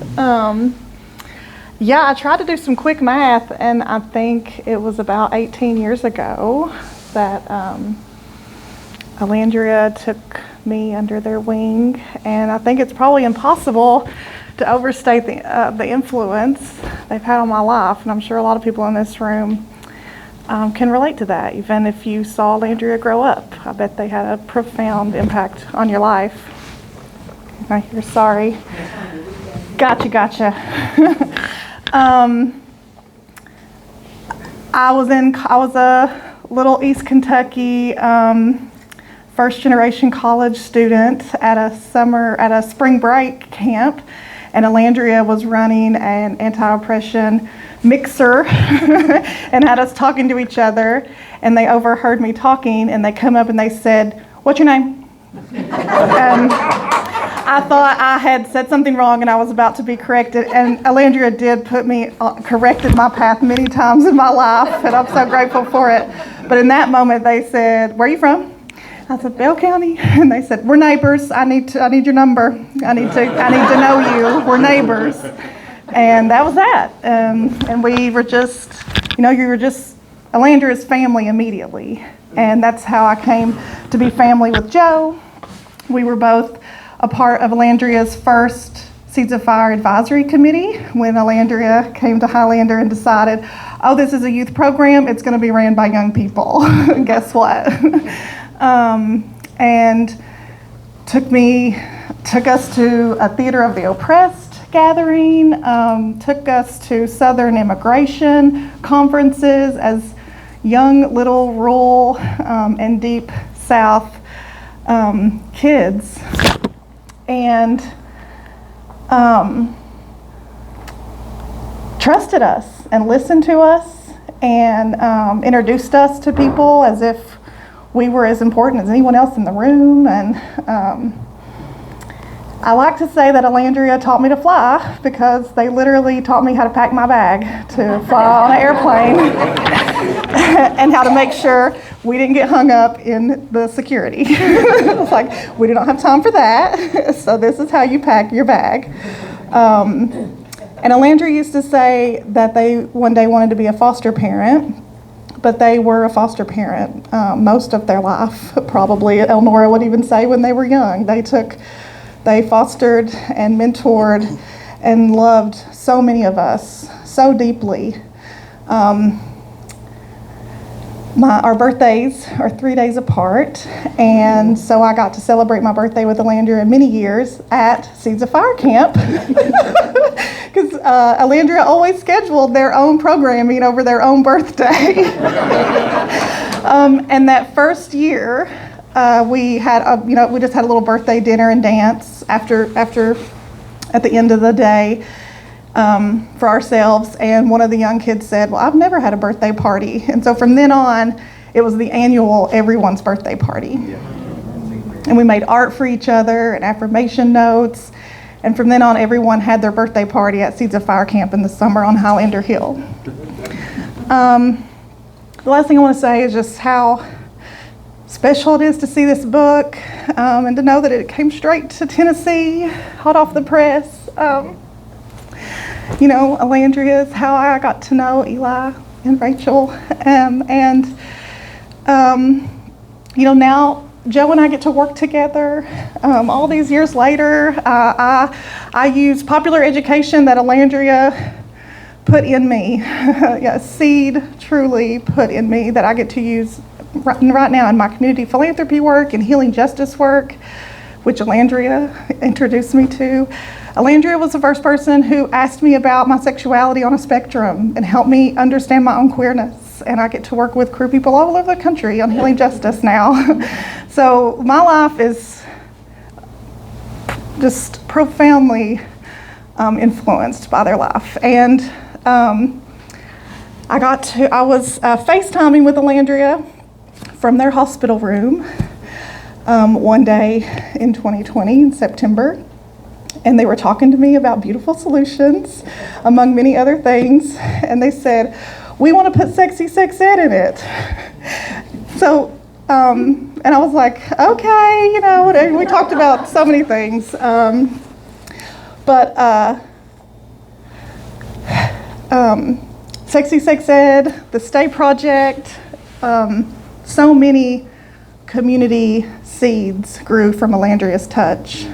Speaker 13: Yeah, I tried to do some quick math, and I think it was about 18 years ago that Elandria took me under their wing, and I think it's probably impossible to overstate the influence they've had on my life, and I'm sure a lot of people in this room can relate to that. Even if you saw Elandria grow up, I bet they had a profound impact on your life. Okay, you're sorry. Gotcha. I was a little East Kentucky first generation college student at a spring break camp, and Elandria was running an anti-oppression mixer and had us talking to each other, and they overheard me talking, and they come up and they said, "What's your name?" And I thought I had said something wrong and I was about to be corrected, and Elandria did corrected my path many times in my life, and I'm so grateful for it. But in that moment they said, "Where are you from?" I said, "Bell County." And they said, "We're neighbors. I need your number. I need to know you. We're neighbors." And that was that. And we were just, Elandria's family immediately. And that's how I came to be family with Joe. We were both a part of Elandria's first Seeds of Fire Advisory Committee when Elandria came to Highlander and decided, oh, this is a youth program. It's going to be ran by young people. Guess what? And took us to a Theater of the Oppressed gathering, took us to Southern immigration conferences as young little rural and deep South kids, and trusted us and listened to us and introduced us to people as if we were as important as anyone else in the room. And I like to say that Elandria taught me to fly, because they literally taught me how to pack my bag to fly on an airplane and how to make sure we didn't get hung up in the security. It's like, we do not have time for that, so this is how you pack your bag. And Elandria used to say that they one day wanted to be a foster parent, but they were a foster parent most of their life. Probably Elnora would even say when they were young. They fostered and mentored and loved so many of us so deeply. Our birthdays are 3 days apart, and so I got to celebrate my birthday with Elandria many years at Seeds of Fire Camp, because Elandria always scheduled their own programming over their own birthday. And that first year, we just had a little birthday dinner and dance at the end of the day for ourselves. And one of the young kids said, "Well, I've never had a birthday party." And so from then on, it was the annual everyone's birthday party. And we made art for each other and affirmation notes. And from then on, everyone had their birthday party at Seeds of Fire Camp in the summer on Highlander Hill. The last thing I want to say is just how special it is to see this book, and to know that it came straight to Tennessee, hot off the press. Elandria is how I got to know Eli and Rachel, now Joe and I get to work together. All these years later, I use popular education that Elandria put in me, a seed truly put in me that I get to use right now in my community philanthropy work and healing justice work which Elandria introduced me to. Elandria was the first person who asked me about my sexuality on a spectrum and helped me understand my own queerness. And I get to work with queer people all over the country on healing justice now. So my life is just profoundly influenced by their life. And I was FaceTiming with Elandria from their hospital room one day in 2020, in September. And they were talking to me about beautiful solutions, among many other things. And they said, we want to put sexy sex ed in it. So, and I was like, okay, you know, and we talked about so many things. Sexy Sex Ed, the Stay Project, so many community seeds grew from Elandria's touch.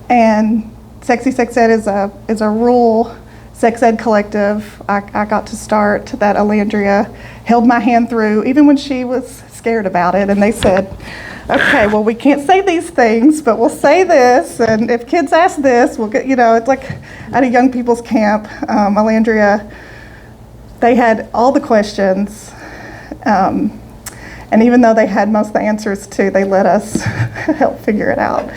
Speaker 13: And Sexy Sex Ed is a rural sex ed collective I got to start that Elandria held my hand through, even when she was scared about it. And they said, okay, well, we can't say these things, but we'll say this. And if kids ask this, we'll get, you know, it's like at a young people's camp, Elandria, they had all the questions. And even though they had most of the answers too, they let us help figure it out.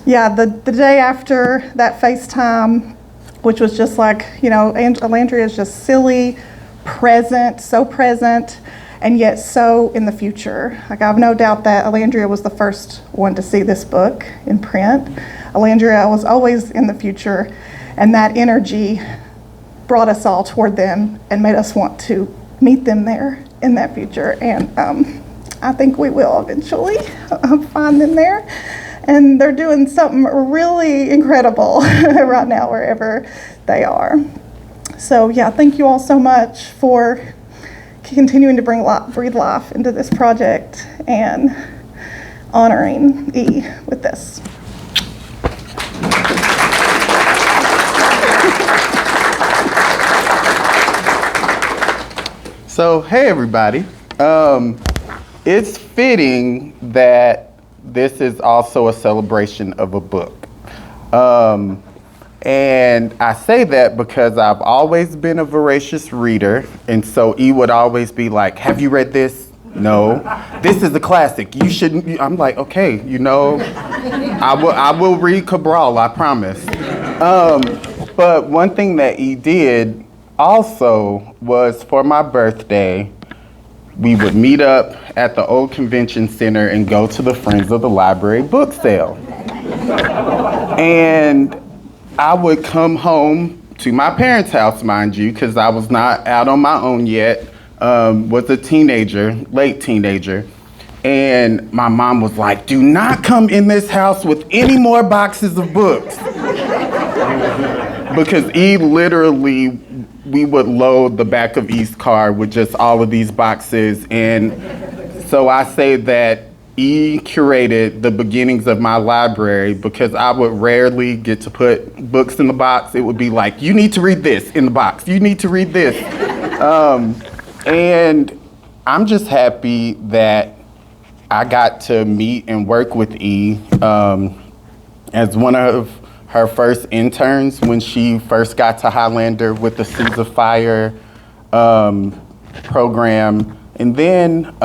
Speaker 13: Yeah, the day after that FaceTime, which was just like, you know, Elandria is just silly, present, and yet so in the future. Like, I have no doubt that Elandria was the first one to see this book in print. Elandria was always in the future, and that energy brought us all toward them and made us want to meet them there in that future. And I think we will eventually find them there. And they're doing something really incredible right now, wherever they are. So yeah, thank you all so much for continuing to breathe life into this project and honoring E with this.
Speaker 8: So, hey everybody. It's fitting that this is also a celebration of a book. And I say that because I've always been a voracious reader, and so E would always be like, have you read this? No. This is a classic. You shouldn't. I'm like, okay, you know, I will read Cabral, I promise. But one thing that E did also was, for my birthday, we would meet up at the old convention center and go to the Friends of the Library book sale. And I would come home to my parents' house, mind you, because I was not out on my own yet, was a teenager, late teenager. And my mom was like, do not come in this house with any more boxes of books. Because E literally, we would load the back of E's car with just all of these boxes. And so I say that E curated the beginnings of my library, because I would rarely get to put books in the box. It would be like, you need to read this in the box. You need to read this. And I'm just happy that I got to meet and work with E as one of her first interns when she first got to Highlander with the Seeds of Fire program, and then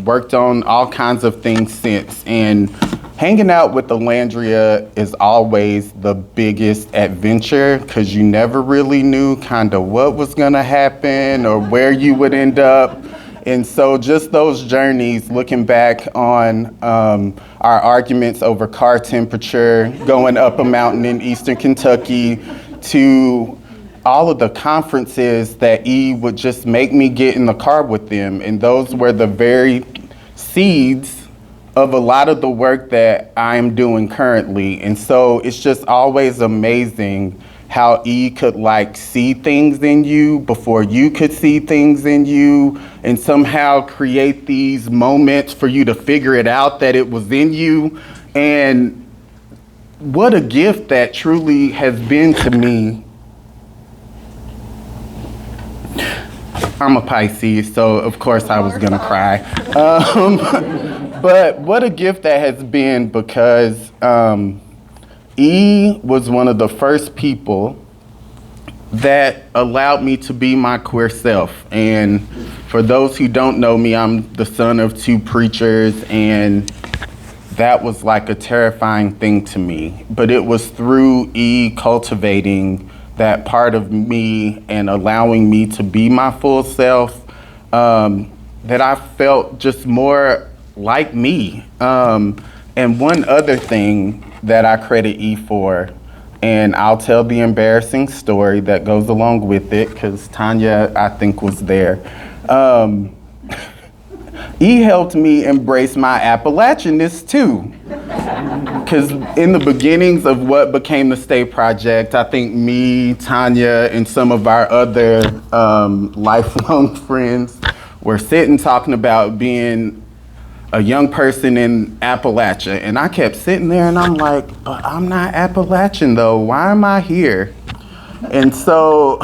Speaker 8: worked on all kinds of things since. And hanging out with Elandria is always the biggest adventure, because you never really knew kind of what was gonna happen or where you would end up. And so just those journeys, looking back on our arguments over car temperature, going up a mountain in eastern Kentucky, to all of the conferences that E would just make me get in the car with them. And those were the very seeds of a lot of the work that I'm doing currently. And so it's just always amazing how E could like see things in you before you could see things in you, and somehow create these moments for you to figure it out that it was in you. And what a gift that truly has been to me. I'm a Pisces, so of course I was gonna cry. But what a gift that has been, because E was one of the first people that allowed me to be my queer self. And for those who don't know me, I'm the son of two preachers, and that was like a terrifying thing to me. But it was through E cultivating that part of me and allowing me to be my full self, that I felt just more like me. And one other thing that I credit E for, and I'll tell the embarrassing story that goes along with it, because Tanya, I think, was there. E helped me embrace my Appalachianness too. Because in the beginnings of what became the Stay Project, I think me, Tanya, and some of our other lifelong friends were sitting talking about being a young person in Appalachia. And I kept sitting there and I'm like, but I'm not Appalachian though. Why am I here? And so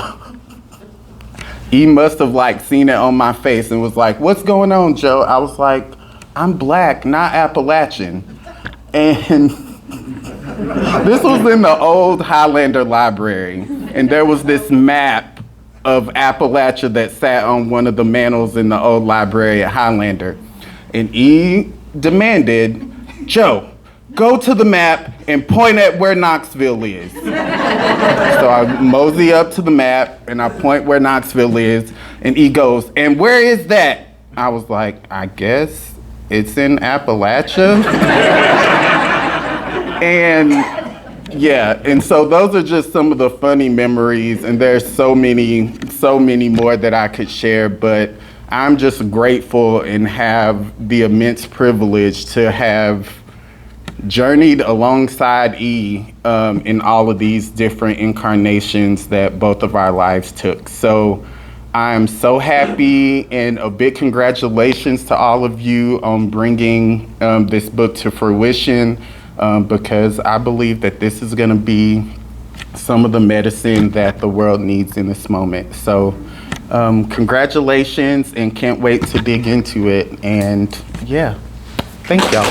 Speaker 8: he must have like seen it on my face and was like, what's going on, Joe? I was like, I'm Black, not Appalachian. And this was in the old Highlander library. And there was this map of Appalachia that sat on one of the mantles in the old library at Highlander. And E demanded, Joe, go to the map and point at where Knoxville is. So I mosey up to the map and I point where Knoxville is, and E goes, and where is that? I was like, I guess it's in Appalachia. And yeah, and so those are just some of the funny memories, and there's so many more that I could share, but I'm just grateful and have the immense privilege to have journeyed alongside E in all of these different incarnations that both of our lives took. So I'm so happy, and a big congratulations to all of you on bringing this book to fruition, because I believe that this is going to be some of the medicine that the world needs in this moment. So congratulations, and can't wait to dig into it. And yeah, thank y'all.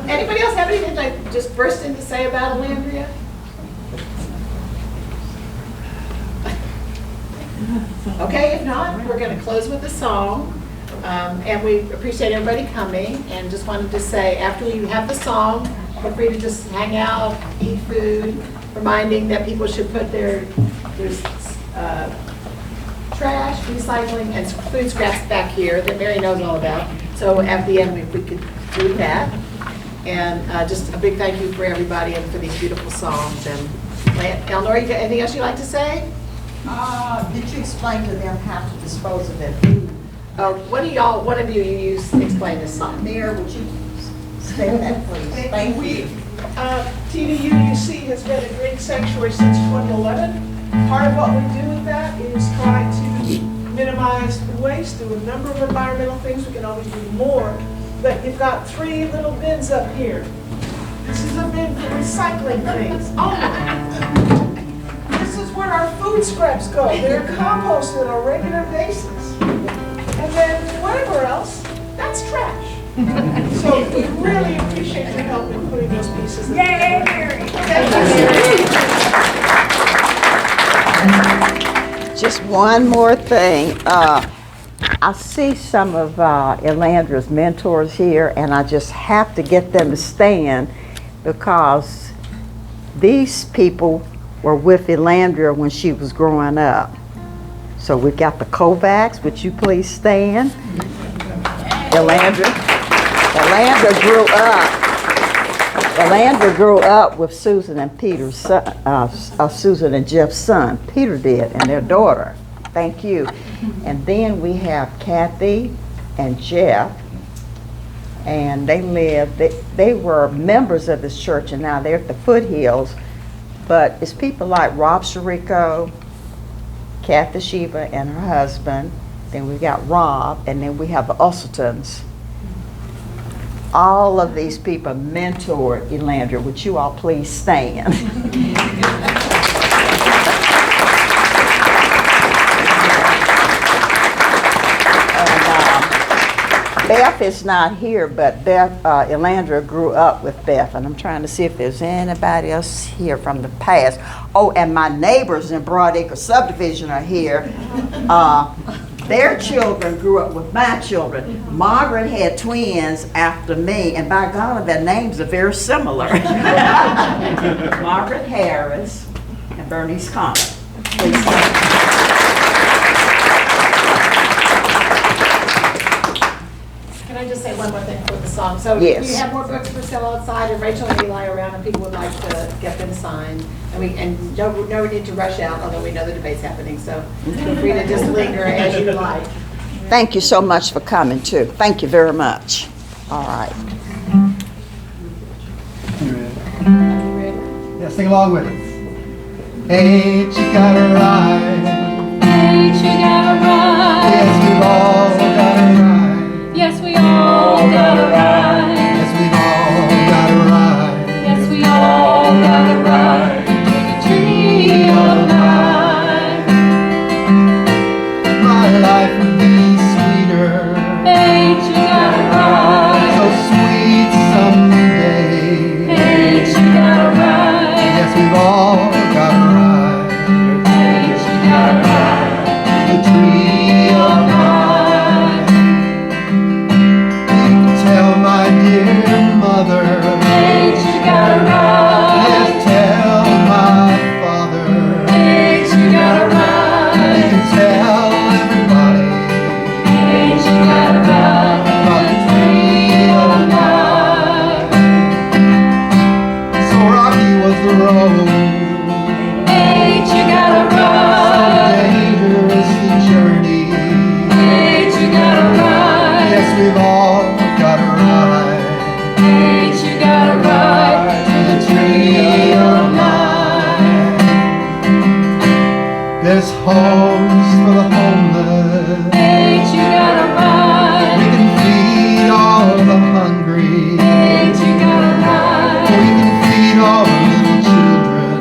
Speaker 6: Anybody else have anything like just burst in to say about Elandria? Okay, if not, we're going to close with a song. And we appreciate everybody coming, and just wanted to say, after you have the song, feel free to just hang out, eat food, reminding that people should put their trash, recycling, and food scraps back here that Mary knows all about. So at the end, if we could do that. And just a big thank you for everybody and for these beautiful songs. And Eleanor, you got anything else you'd like to say?
Speaker 2: Did you explain to them how to dispose of their food?
Speaker 6: One of you explain this song.
Speaker 2: Mayor, would you say that, please? Thank you.
Speaker 14: TDUUC has been a great sanctuary since 2011. Part of what we do with that is try to minimize waste, do a number of environmental things. We can always do more. But you've got 3 little bins up here. This is a bin for recycling things. This is where our food scraps go. They're composted on a regular basis. And then whatever else, that's trash. So we really appreciate your help in putting those pieces in. Yay, Mary!
Speaker 2: Just one more thing. I see some of Elandria's mentors here, and I just have to get them to stand, because these people were with Elandria when she was growing up. So we've got the Kovacs. Would you please stand? Elandria grew up with Susan and Peter's son, Susan and Jeff's son. Peter did, and their daughter. Thank you. And then we have Kathy and Jeff, and they were members of this church, and now they're at the foothills. But it's people like Rob Shiriko, Kathy Shiva and her husband. Then we got Rob, and then we have the Usseltons. all of these people mentored Elandria. Would you all please stand? Beth is not here, but Elandria grew up with Beth, and I'm trying to see if there's anybody else here from the past. Oh, and my neighbors in Broadacre subdivision are here. Their children grew up with my children. Margaret had twins after me, and by God, their names are very similar. Margaret Harris and Bernice Connor. Please stand.
Speaker 6: Can I just say one more thing for the song? So
Speaker 2: Yes.
Speaker 6: we have more books for sale outside, and Rachel and Eli are around, and people would like to get them signed. And no need to rush out, although we know the debate's happening, so feel free to just linger as you like.
Speaker 2: Thank you so much for coming, too. Thank you very much. All right.
Speaker 1: Yeah, sing along with us. Ain't you got a ride?
Speaker 12: Ain't you got a ride?
Speaker 1: Yes, we've all got a ride.
Speaker 12: Yes, we all got a ride.
Speaker 1: Yes, we've all got a ride.
Speaker 12: Yes, we all got a ride to the tree of life.
Speaker 1: My life would be sweeter.
Speaker 12: Ain't you got a ride?
Speaker 1: So sweet someday.
Speaker 12: Ain't you got a ride?
Speaker 1: Yes, we've all got a ride.
Speaker 12: Ain't you got a ride
Speaker 1: The tree of life. You can tell my dear mother.
Speaker 12: Ain't you got a ride?
Speaker 1: Yes, tell my father.
Speaker 12: Ain't you got a ride?
Speaker 1: You can tell everybody
Speaker 12: Ain't you got a ride
Speaker 1: about the tree of life. So rocky was the road,
Speaker 12: Ain't you got a
Speaker 1: so
Speaker 12: ride?
Speaker 1: dangerous the journey.
Speaker 12: Ain't you got a ride?
Speaker 1: Yes, we've all got a ride
Speaker 12: Ain't you got a ride
Speaker 1: to the tree of life. There's homes for the homeless.
Speaker 12: Ain't you got a
Speaker 1: We
Speaker 12: ride?
Speaker 1: can feed all the hungry.
Speaker 12: Ain't you got a ride?
Speaker 1: We can feed all the little children.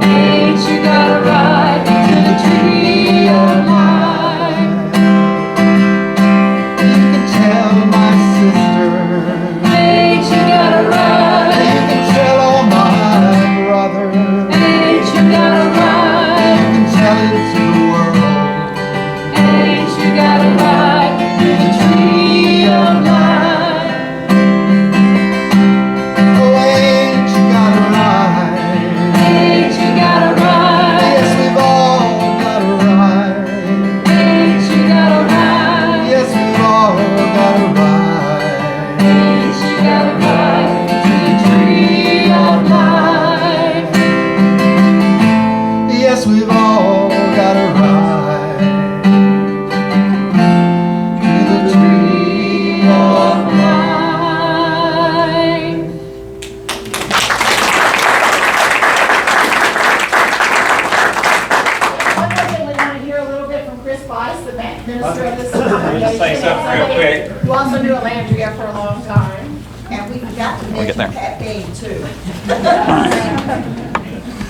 Speaker 12: Ain't you got a ride to the tree of life?
Speaker 1: You can tell my sister.
Speaker 12: Ain't you got a
Speaker 1: You
Speaker 12: ride?
Speaker 1: can tell all my brothers.
Speaker 12: Ain't you got a
Speaker 1: You
Speaker 12: ride?
Speaker 1: can tell it to the world.
Speaker 12: Ain't you got a ride to the tree of life?
Speaker 1: Oh, ain't you got a ride?
Speaker 12: Ain't you got a ride?
Speaker 1: Yes, we've all got a ride.
Speaker 12: Ain't you got a ride?
Speaker 1: Yes, we've all got a ride.
Speaker 12: Ain't you got a ride to the tree of life?
Speaker 1: Yes, we've all got a ride to the tree of
Speaker 12: Life.
Speaker 6: One more thing, we want to hear a little bit from Chris Weiss, the minister of this
Speaker 15: Let me just say something real quick.
Speaker 6: who also knew Elandria for a long time.
Speaker 2: And we forgot to
Speaker 15: We'll get
Speaker 2: mention
Speaker 15: there.
Speaker 2: Pat Bean, too.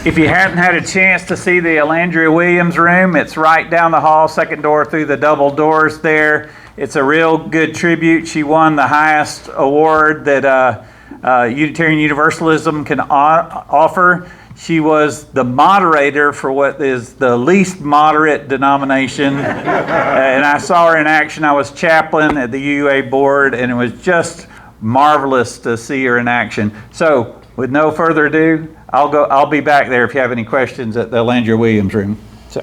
Speaker 15: If you hadn't had a chance to see the Elandria Williams room, it's right down the hall, second door through the double doors there. It's a real good tribute. She won the highest award that Unitarian Universalism can offer. She was the moderator for what is the least moderate denomination. And I saw her in action. I was chaplain at the UUA board, and it was just marvelous to see her in action. So, with no further ado, I'll be back there if you have any questions at the Elandria Williams room. So.